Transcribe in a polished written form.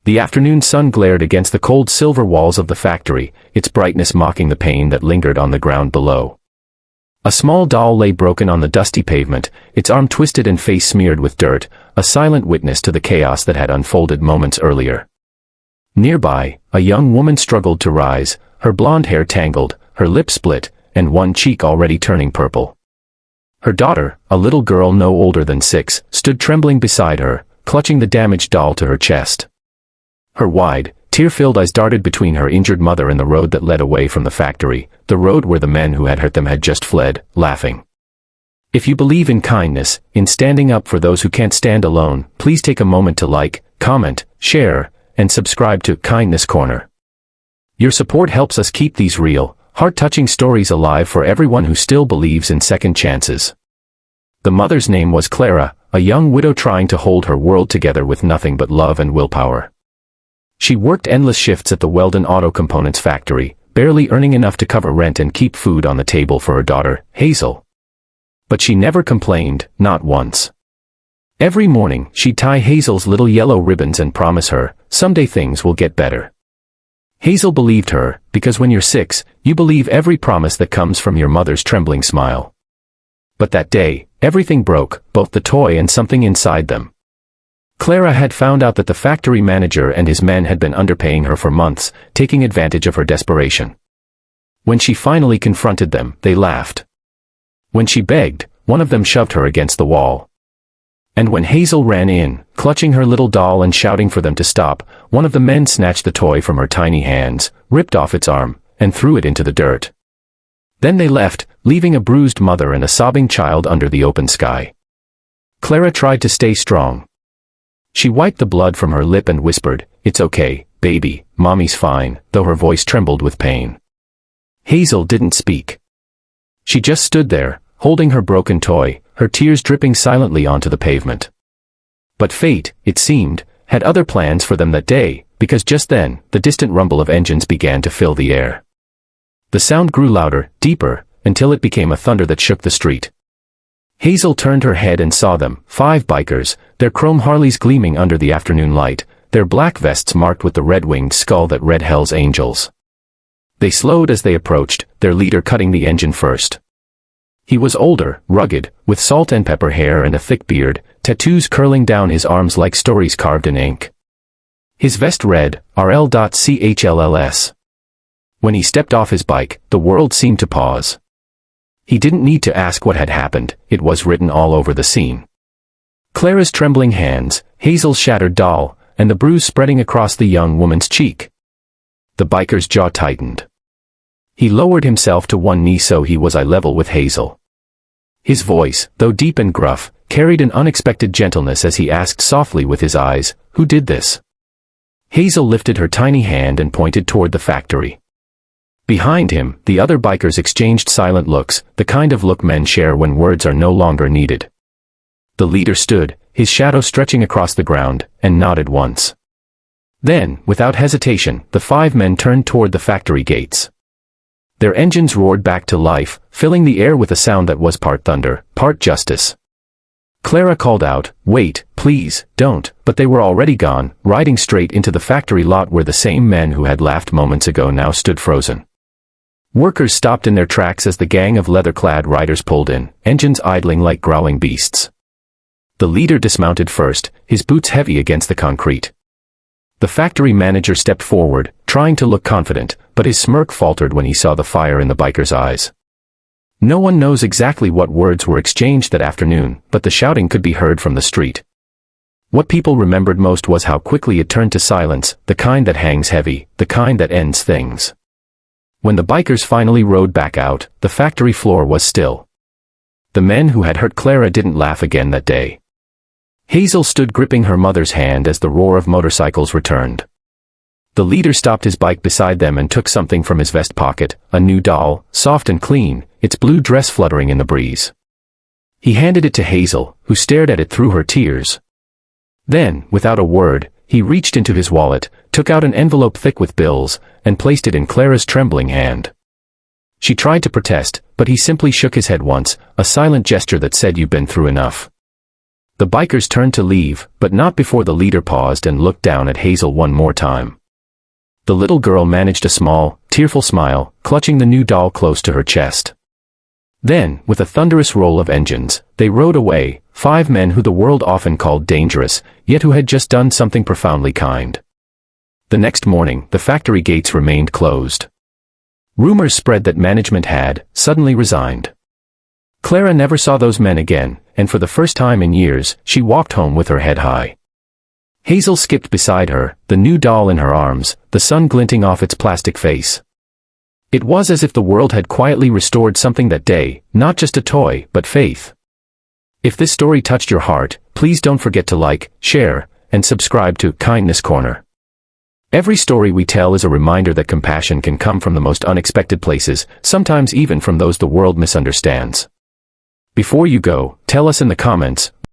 The afternoon sun glared against the cold silver walls of the factory, its brightness mocking the pain that lingered on the ground below. A small doll lay broken on the dusty pavement, its arm twisted and face smeared with dirt, a silent witness to the chaos that had unfolded moments earlier. Nearby, a young woman struggled to rise, her blonde hair tangled, her lips split, and one cheek already turning purple. Her daughter, a little girl no older than 6, stood trembling beside her, clutching the damaged doll to her chest. Her wide, tear-filled eyes darted between her injured mother and the road that led away from the factory, the road where the men who had hurt them had just fled, laughing. If you believe in kindness, in standing up for those who can't stand alone, please take a moment to like, comment, share, and subscribe to Kindness Corner. Your support helps us keep these real, heart-touching stories alive for everyone who still believes in second chances. The mother's name was Clara, a young widow trying to hold her world together with nothing but love and willpower. She worked endless shifts at the Weldon Auto Components factory, barely earning enough to cover rent and keep food on the table for her daughter, Hazel. But she never complained, not once. Every morning, she'd tie Hazel's little yellow ribbons and promise her, someday things will get better. Hazel believed her, because when you're 6, you believe every promise that comes from your mother's trembling smile. But that day, everything broke, both the toy and something inside them. Clara had found out that the factory manager and his men had been underpaying her for months, taking advantage of her desperation. When she finally confronted them, they laughed. When she begged, one of them shoved her against the wall. And when Hazel ran in, clutching her little doll and shouting for them to stop, one of the men snatched the toy from her tiny hands, ripped off its arm, and threw it into the dirt. Then they left, leaving a bruised mother and a sobbing child under the open sky. Clara tried to stay strong. She wiped the blood from her lip and whispered, "It's okay, baby, mommy's fine," though her voice trembled with pain. Hazel didn't speak. She just stood there, holding her broken toy, her tears dripping silently onto the pavement. But fate, it seemed, had other plans for them that day, because just then, the distant rumble of engines began to fill the air. The sound grew louder, deeper, until it became a thunder that shook the street. Hazel turned her head and saw them, 5 bikers, their chrome Harleys gleaming under the afternoon light, their black vests marked with the red-winged skull that read Hell's Angels. They slowed as they approached, their leader cutting the engine first. He was older, rugged, with salt and pepper hair and a thick beard, tattoos curling down his arms like stories carved in ink. His vest read, RL.CHLLS. When he stepped off his bike, the world seemed to pause. He didn't need to ask what had happened, it was written all over the scene. Clara's trembling hands, Hazel's shattered doll, and the bruise spreading across the young woman's cheek. The biker's jaw tightened. He lowered himself to one knee so he was eye level with Hazel. His voice, though deep and gruff, carried an unexpected gentleness as he asked softly with his eyes, "Who did this?" Hazel lifted her tiny hand and pointed toward the factory. Behind him, the other bikers exchanged silent looks, the kind of look men share when words are no longer needed. The leader stood, his shadow stretching across the ground, and nodded once. Then, without hesitation, the 5 men turned toward the factory gates. Their engines roared back to life, filling the air with a sound that was part thunder, part justice. Clara called out, "Wait, please, don't," but they were already gone, riding straight into the factory lot where the same men who had laughed moments ago now stood frozen. Workers stopped in their tracks as the gang of leather-clad riders pulled in, engines idling like growling beasts. The leader dismounted first, his boots heavy against the concrete. The factory manager stepped forward, trying to look confident, but his smirk faltered when he saw the fire in the biker's eyes. No one knows exactly what words were exchanged that afternoon, but the shouting could be heard from the street. What people remembered most was how quickly it turned to silence, the kind that hangs heavy, the kind that ends things. When the bikers finally rode back out, the factory floor was still. The men who had hurt Clara didn't laugh again that day. Hazel stood gripping her mother's hand as the roar of motorcycles returned. The leader stopped his bike beside them and took something from his vest pocket, a new doll, soft and clean, its blue dress fluttering in the breeze. He handed it to Hazel, who stared at it through her tears. Then, without a word, he reached into his wallet, took out an envelope thick with bills, and placed it in Clara's trembling hand. She tried to protest, but he simply shook his head once, a silent gesture that said, "You've been through enough." The bikers turned to leave, but not before the leader paused and looked down at Hazel one more time. The little girl managed a small, tearful smile, clutching the new doll close to her chest. Then, with a thunderous roll of engines, they rode away, 5 men who the world often called dangerous, yet who had just done something profoundly kind. The next morning, the factory gates remained closed. Rumors spread that management had, suddenly resigned. Clara never saw those men again, and for the first time in years, she walked home with her head high. Hazel skipped beside her, the new doll in her arms, the sun glinting off its plastic face. It was as if the world had quietly restored something that day, not just a toy, but faith. If this story touched your heart, please don't forget to like, share, and subscribe to Kindness Corner. Every story we tell is a reminder that compassion can come from the most unexpected places, sometimes even from those the world misunderstands. Before you go, tell us in the comments,